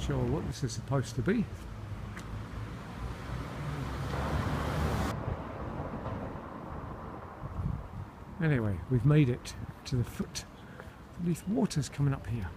sure what this is supposed to be. Anyway, we've made it to the foot. The Leith water's coming up here.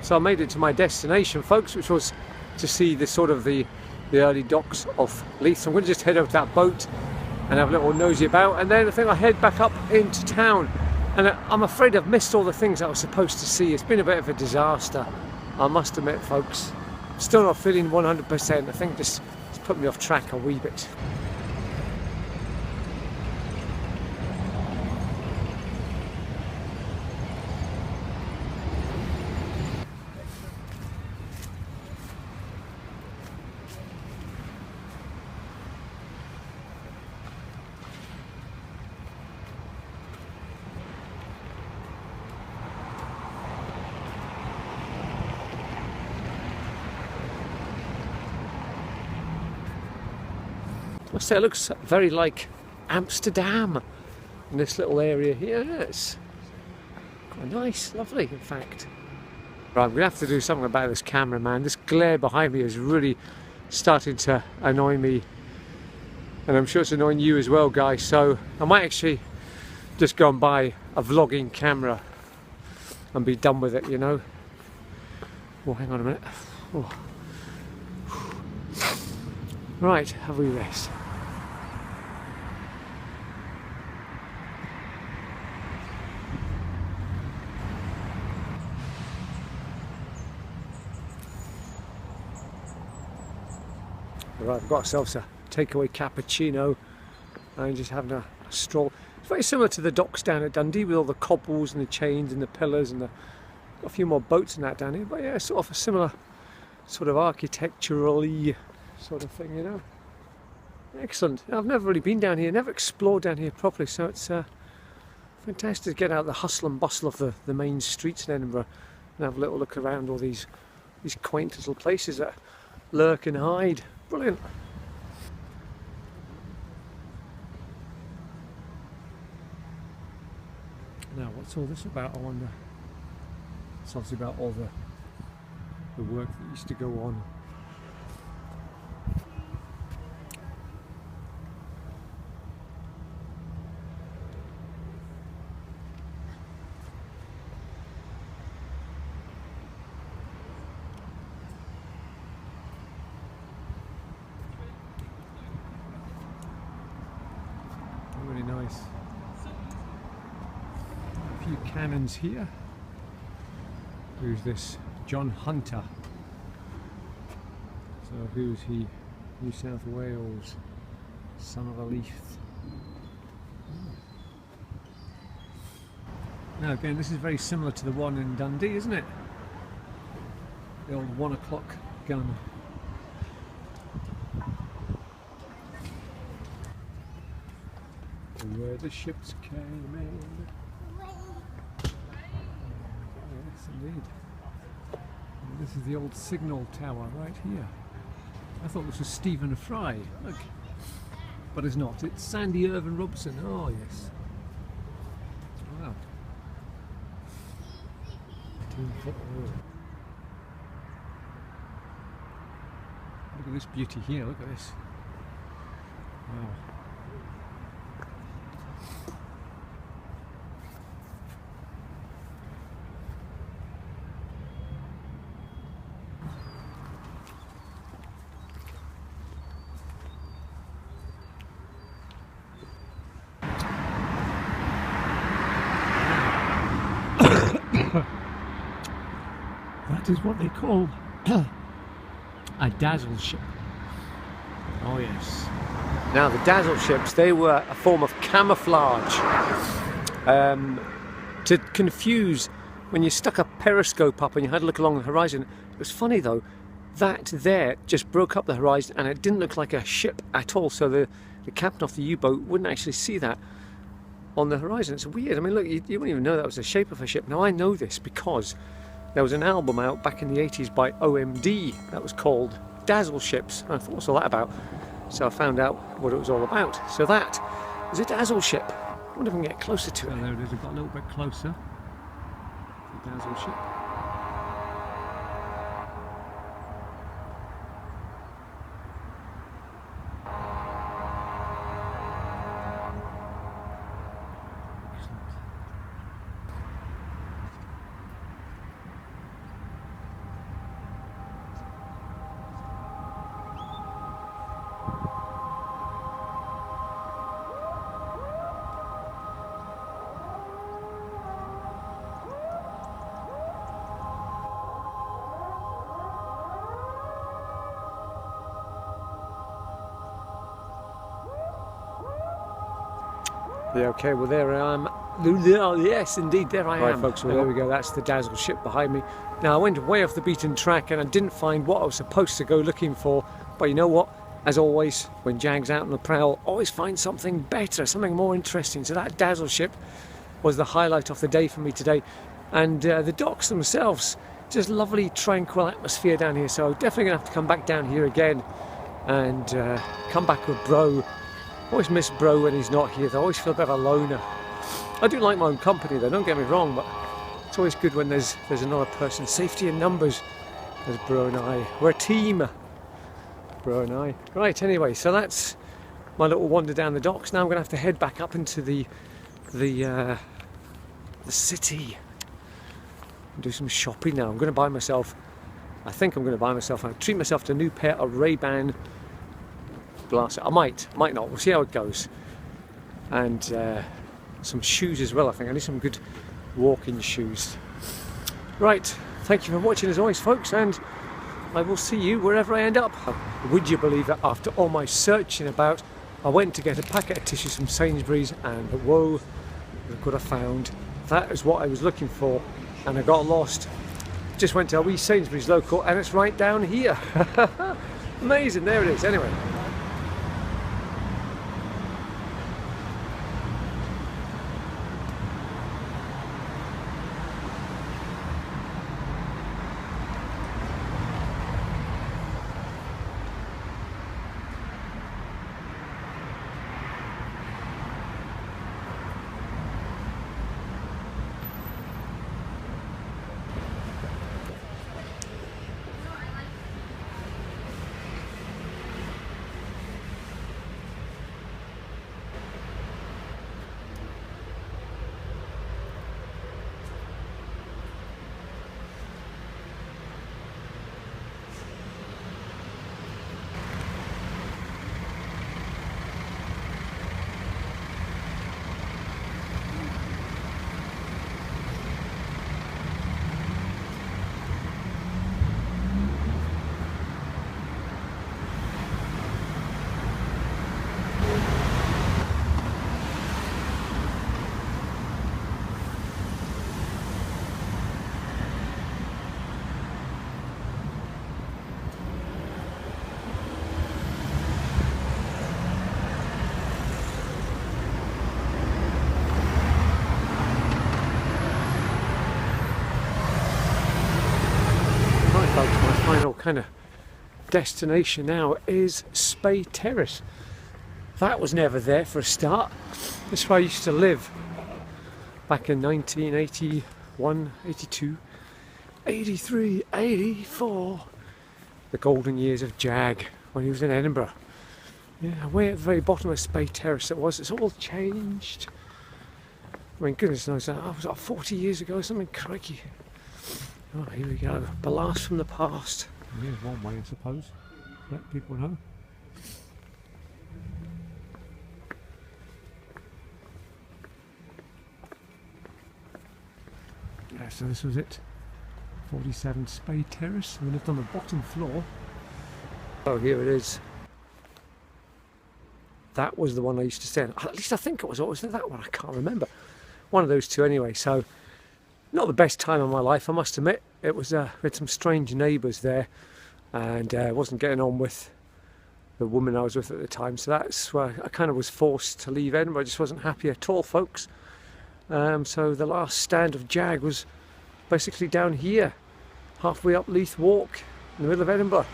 So I made it to my destination, folks, which was to see the sort of the early docks of Leith. So I'm going to just head over to that boat and have a little nosy about, and then I think I'll head back up into town. And I'm afraid I've missed all the things I was supposed to see. It's been a bit of a disaster, I must admit, folks. Still not feeling 100%. I think it's put me off track a wee bit. I must say, it looks very like Amsterdam in this little area here. It's quite nice, lovely, in fact. Right, I'm going to have to do something about this camera, man. This glare behind me is really starting to annoy me, and I'm sure it's annoying you as well, guys. So I might actually just go and buy a vlogging camera and be done with it, you know. Oh, hang on a minute. Oh. Right, have we rest? Right, I've got ourselves a takeaway cappuccino and just having a stroll. It's very similar to the docks down at Dundee with all the cobbles and the chains and the pillars, and got a few more boats and that down here. But yeah, sort of a similar sort of architecturally sort of thing, you know. Excellent. I've never really been down here, never explored down here properly, so it's fantastic to get out of the hustle and bustle of the main streets in Edinburgh and have a little look around all these quaint little places that lurk and hide. Brilliant. Now, what's all this about, I wonder? It's obviously about all the work that used to go on. Really nice. A few cannons here. Who's this? John Hunter. So who's he? New South Wales, son of a Leith. Now again, this is very similar to the one in Dundee, isn't it? The old 1 o'clock gun. Where the ships came in. Yes, indeed. And this is the old signal tower right here. I thought this was Stephen Fry. Look, but it's not. It's Sandy Irvine Robson. Oh yes. Wow. 2-foot wall. Look at this beauty here. Look at this. Wow. That is what they call a dazzle ship. Oh yes. Now the dazzle ships, they were a form of camouflage to confuse when you stuck a periscope up and you had to look along the horizon. It was funny though, that there just broke up the horizon, and it didn't look like a ship at all, so the captain of the U-boat wouldn't actually see that on the horizon. It's weird. I mean, look, you wouldn't even know that was the shape of a ship. Now I know this because there was an album out back in the 80s by OMD that was called Dazzle Ships, and I thought, what's all that about? So I found out what it was all about. So that is a dazzle ship. I wonder if we can get closer to it. There it is, we've got a little bit closer. The dazzle ship. Yeah, okay, well there I am. Yes, indeed, there I am. Right, folks, well there we go, that's the dazzle ship behind me. Now, I went way off the beaten track and I didn't find what I was supposed to go looking for, but you know what? As always, when Jag's out on the prowl, always find something better, something more interesting. So that dazzle ship was the highlight of the day for me today. And the docks themselves, just lovely, tranquil atmosphere down here. So definitely going to have to come back down here again and come back with Bro. Always miss Bro when he's not here. I always feel a bit of a loner. I do like my own company though, don't get me wrong, but it's always good when there's another person. Safety in numbers, as Bro and I. We're a team, Bro and I. Right, anyway, so that's my little wander down the docks. Now I'm going to have to head back up into the city and do some shopping now. I'm going to buy myself, I think I'm going to buy myself, I'll treat myself to a new pair of Ray-Ban glasses. I might not, we'll see how it goes. And some shoes as well, I think. I need some good walking shoes. Right, thank you for watching as always, folks, and I will see you wherever I end up. Would you believe that after all my searching about, I went to get a packet of tissues from Sainsbury's, and whoa, look what I found. That is what I was looking for, and I got lost. Just went to a wee Sainsbury's local, and it's right down here. Amazing, there it is. Anyway. My final kind of destination now is Spey Terrace. That was never there for a start. This is where I used to live back in 1981, 82, 83, 84. The golden years of Jag when he was in Edinburgh. Yeah, way at the very bottom of Spey Terrace it was. It's all changed. I mean, goodness knows, that was like 40 years ago or something, crikey. Oh, here we go. Blast from the past. Here's one way, I suppose. Let people know. Yeah, so this was it. 47 Spey Terrace. We lived on the bottom floor. Oh, here it is. That was the one I used to stay in. At least I think it was. Or was it that one? I can't remember. One of those two anyway. So, not the best time of my life, I must admit. It was, we had some strange neighbours there. and wasn't getting on with the woman I was with at the time, so that's why I kind of was forced to leave Edinburgh. I just wasn't happy at all, folks. So the last stand of Jag was basically down here, halfway up Leith Walk in the middle of Edinburgh.